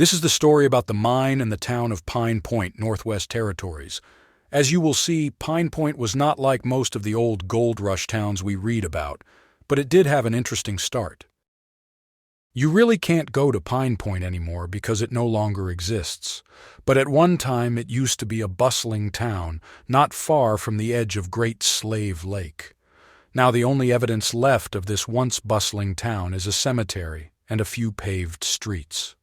This is the story about the mine and the town of Pine Point, Northwest Territories. As you will see, Pine Point was not like most of the old gold rush towns we read about, but it did have an interesting start. You really can't go to Pine Point anymore because it no longer exists, but at one time it used to be a bustling town not far from the edge of Great Slave Lake. Now the only evidence left of this once bustling town is a cemetery and a few paved streets.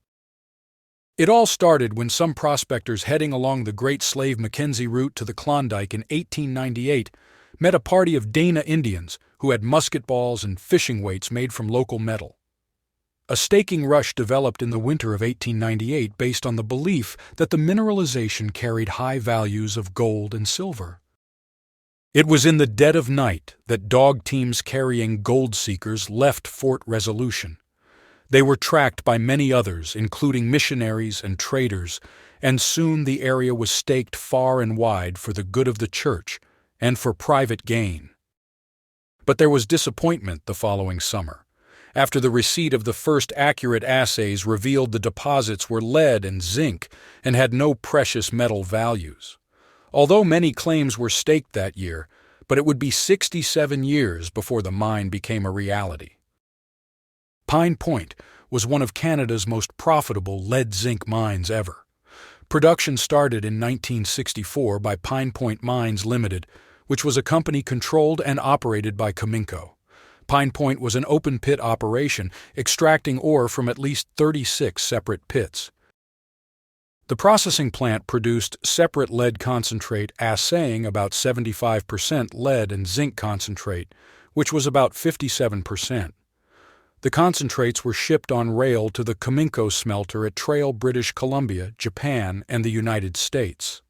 It all started when some prospectors heading along the Great Slave Mackenzie route to the Klondike in 1898 met a party of Dene Indians who had musket balls and fishing weights made from local metal. A staking rush developed in the winter of 1898 based on the belief that the mineralization carried high values of gold and silver. It was in the dead of night that dog teams carrying gold seekers left Fort Resolution. They were tracked by many others, including missionaries and traders, and soon the area was staked far and wide for the good of the church and for private gain. But there was disappointment the following summer, after the receipt of the first accurate assays revealed the deposits were lead and zinc and had no precious metal values. Although many claims were staked that year, but it would be 67 years before the mine became a reality. Pine Point was one of Canada's most profitable lead-zinc mines ever. Production started in 1964 by Pine Point Mines Limited, which was a company controlled and operated by Cominco. Pine Point was an open-pit operation, extracting ore from at least 36 separate pits. The processing plant produced separate lead concentrate, assaying about 75% lead and zinc concentrate, which was about 57%. The concentrates were shipped on rail to the Cominco smelter at Trail, British Columbia, Japan, and the United States.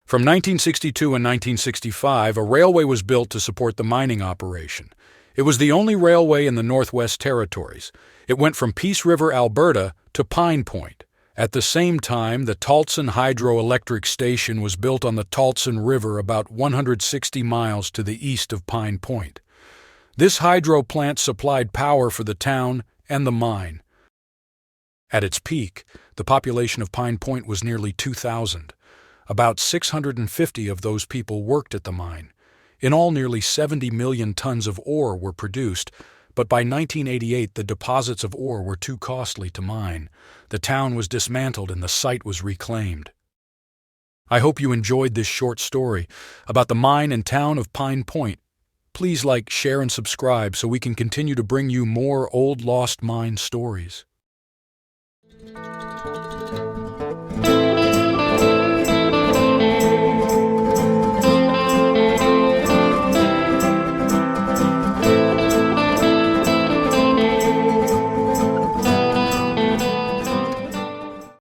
From 1962 and 1965, a railway was built to support the mining operation. It was the only railway in the Northwest Territories. It went from Peace River, Alberta, to Pine Point. At the same time, the Taltson Hydroelectric Station was built on the Taltson River about 160 miles to the east of Pine Point. This hydro plant supplied power for the town and the mine. At its peak, the population of Pine Point was nearly 2,000. About 650 of those people worked at the mine. In all, nearly 70 million tons of ore were produced, but by 1988 the deposits of ore were too costly to mine. The town was dismantled and the site was reclaimed. I hope you enjoyed this short story about the mine and town of Pine Point. Please like, share, and subscribe so we can continue to bring you more old lost mine stories.